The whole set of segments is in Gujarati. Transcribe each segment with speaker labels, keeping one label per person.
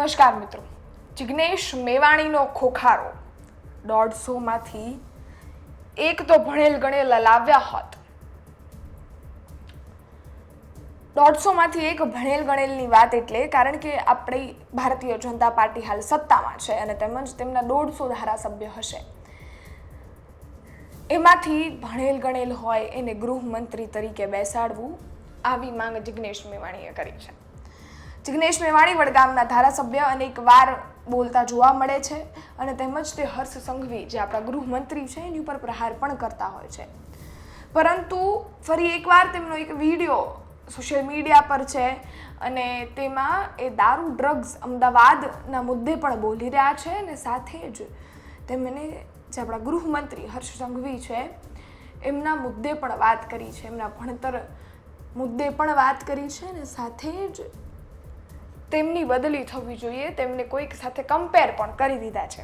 Speaker 1: નમસ્કાર મિત્રો, જિગ્નેશ મેવાણીનો ખોખારો 150માંથી એક તો ભણેલ ગણેલ લાવ્યા હોત. 150માંથી એક ભણેલ ગણેલની વાત એટલે કારણ કે આપણી ભારતીય જનતા પાર્ટી હાલ સત્તામાં છે અને તેમજ તેમના 150 ધારાસભ્ય હશે. એમાંથી ભણેલ ગણેલ હોય એને ગૃહમંત્રી તરીકે બેસાડવું, આવી માંગ જિગ્નેશ મેવાણીએ કરી છે. જિગ્નેશ મેવાણી વડગામના ધારાસભ્ય અનેકવાર બોલતા જોવા મળે છે અને તેમજ તે હર્ષ સંઘવી જે આપણા ગૃહમંત્રી છે એની ઉપર પ્રહાર પણ કરતા હોય છે. પરંતુ ફરી એકવાર તેમનો એક વિડીયો સોશિયલ મીડિયા પર છે અને તેમાં એ દારૂ ડ્રગ્સ અમદાવાદના મુદ્દે પણ બોલી રહ્યા છે અને સાથે જ તેમને જે આપણા ગૃહમંત્રી હર્ષ સંઘવી છે એમના મુદ્દે પણ વાત કરી છે, એમના ભણતર મુદ્દે પણ વાત કરી છે અને સાથે જ તેમની બદલી થવી જોઈએ તેમને કોઈક સાથે કમ્પેર પણ કરી દીધા છે.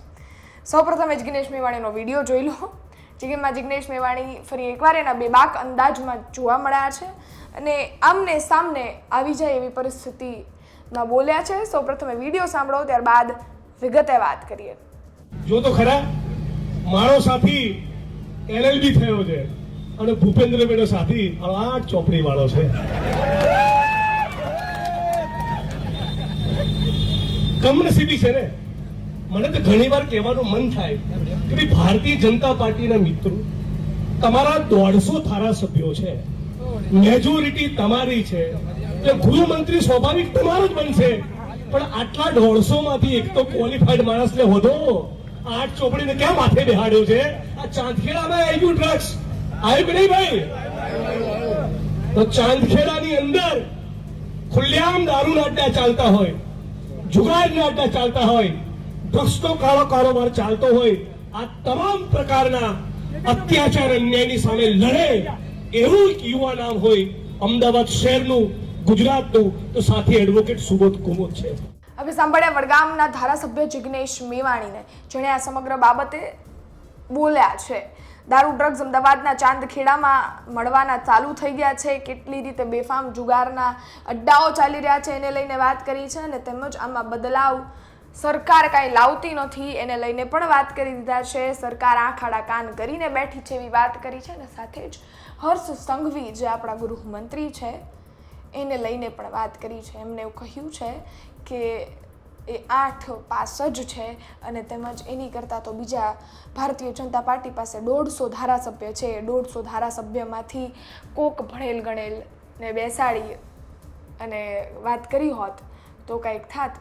Speaker 1: સૌપ્રથમ જિગ્નેશ મેવાણીનો વિડીયો જોઈ લો, જેમાં જિગ્નેશ મેવાણી ફરી એકવાર એના બેબાક અંદાજમાં જોવા મળ્યા છે અને આમને સામને આવી જાય એવી પરિસ્થિતિમાં બોલ્યા છે. સૌપ્રથમ વિડીયો સાંભળો, ત્યારબાદ વિગતે વાત કરીએ.
Speaker 2: જો તો ખરા મારો સાથી LLB થયો છે અને ભૂપેન્દ્રભાઈનો સાથી 8 ચોપડી વાળો છે. કમનસીબી છે ને. મને તો ઘણી વાર કહેવાનું મન થાય કે ભારતીય જનતા પાર્ટીના મિત્રો તમારા 150 ધારાસભ્યો છે, મેજોરિટી તમારી છે, એટલે ગૃહમંત્રી સ્વાભાવિક તમારો જ બનશે. પણ આટલા 150માંથી એક તો ક્વોલિફાઈડ માણસને હોધો. 8 ચોપડીને ક્યાં માથે બેહાડ્યો છે? આ ચાંદખેડામાં આવી ગયું ડ્રગ્સ આવ્યું કે નહીં ભાઈ? તો ચાંદખેડાની અંદર ખુલ્લેઆમ દારૂના અડ્ડા ચાલતા હોય, જુગારના અડ્ડા ચાલતા હોય, ડ્રગ્સનો કાળો કારોબાર ચાલતો હોય, આ તમામ પ્રકારના અત્યાચાર અન્યાયની સામે લડે એવું એક યુવા નામ હોય અમદાવાદ શહેરનું, ગુજરાતનું, તો સાથે એડવોકેટ સુબોધ કુમોદ છે.
Speaker 1: હવે સાંભળ્યા વડગામના ધારાસભ્ય જિગ્નેશ મેવાણીને, જેણે આ સમગ્ર બાબતે બોલ્યા છે. દારૂ ડ્રગ્સ અમદાવાદના ચાંદખેડામાં મળવાના ચાલુ થઈ ગયા છે, કેટલી રીતે બેફામ જુગારના અડ્ડાઓ ચાલી રહ્યા છે એને લઈને વાત કરી છે અને તેમજ આમાં બદલાવ સરકાર કાંઈ લાવતી નથી એને લઈને પણ વાત કરી દીધા છે. સરકાર આંખ આડા કાન કરીને બેઠી છે એવી વાત કરી છે અને સાથે જ હર્ષ સંઘવી જે આપણા ગૃહમંત્રી છે એને લઈને પણ વાત કરી છે. એમને એવું કહ્યું છે કે એ 8 પાસ જ છે અને તેમજ એની કરતાં તો બીજા ભારતીય જનતા પાર્ટી પાસે 150 ધારાસભ્ય છે. 150 ધારાસભ્યમાંથી કોક ભણેલ ગણેલને બેસાડી અને વાત કરી હોત તો કંઈક થાત.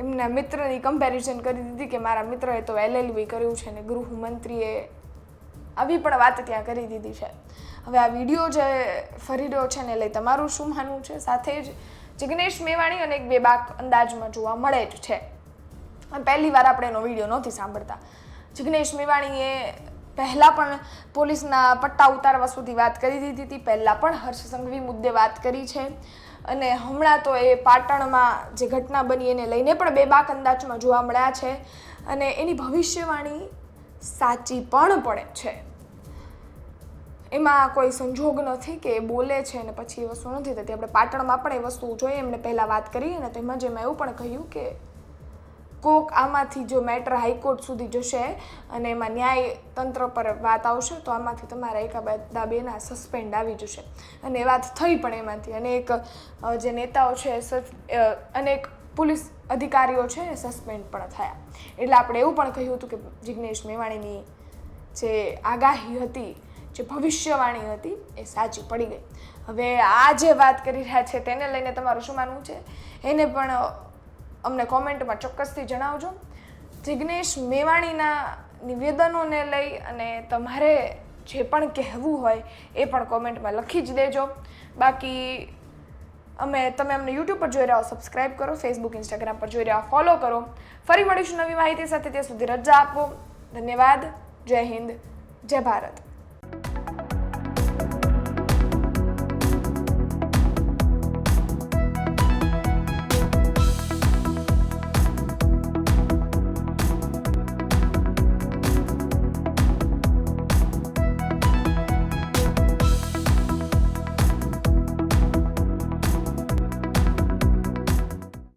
Speaker 1: એમના મિત્રની કમ્પેરિઝન કરી દીધી કે મારા મિત્રએ તો LLB કર્યું છે અને ગૃહમંત્રીએ આવી પણ વાત ત્યાં કરી દીધી છે. હવે આ વિડીયો જે ફરી રહ્યો છે એને લઈ તમારું શું માનવું છે? સાથે જ જિગ્નેશ મેવાણી અને એક બેબાક અંદાજમાં જોવા મળે જ છે. પહેલી વાર આપણે એનો વિડીયો નહોતી સાંભળતા. જિગ્નેશ મેવાણીએ પહેલાં પણ પોલીસના પટ્ટા ઉતારવા સુધી વાત કરી દીધી હતી, પહેલાં પણ હર્ષ સંઘવી મુદ્દે વાત કરી છે અને હમણાં તો એ પાટણમાં જે ઘટના બની એને લઈને પણ બેબાક અંદાજમાં જોવા મળ્યા છે અને એની ભવિષ્યવાણી સાચી પણ પડે છે. એમાં કોઈ સંજોગ નથી કે એ બોલે છે અને પછી એ વસ્તુ નથી થતી. આપણે પાટણમાં પણ એ વસ્તુ જોઈએ, એમને પહેલાં વાત કરી અને તેમાં એમાં એવું પણ કહ્યું કે કોક આમાંથી જો મેટર હાઈકોર્ટ સુધી જશે અને એમાં ન્યાય તંત્ર પર વાત આવશે તો આમાંથી તમારા એકાદા બેના સસ્પેન્ડ આવી જશે અને એ વાત થઈ પણ એમાંથી. અનેક જે નેતાઓ છે, અનેક પોલીસ અધિકારીઓ છે એ સસ્પેન્ડ પણ થયા. એટલે આપણે એવું પણ કહ્યું હતું કે જિગ્નેશ મેવાણીની જે આગાહી હતી, જે ભવિષ્યવાણી હતી એ સાચી પડી ગઈ. હવે આ જે વાત કરી રહ્યા છે તેને લઈને તમારું શું માનવું છે એને પણ અમને કોમેન્ટમાં ચોક્કસથી જણાવજો. જિગ્નેશ મેવાણીના નિવેદનોને લઈ અને તમારે જે પણ કહેવું હોય એ પણ કોમેન્ટમાં લખી જ દેજો. બાકી તમે અમને યુટ્યુબ પર જોઈ રહ્યા હો સબસ્ક્રાઈબ કરો, ફેસબુક ઇન્સ્ટાગ્રામ પર જોઈ રહ્યા હો ફોલો કરો. ફરી મળીશું નવી માહિતી સાથે, ત્યાં સુધી રજા આપો. ધન્યવાદ. જય હિન્દ, જય ભારત.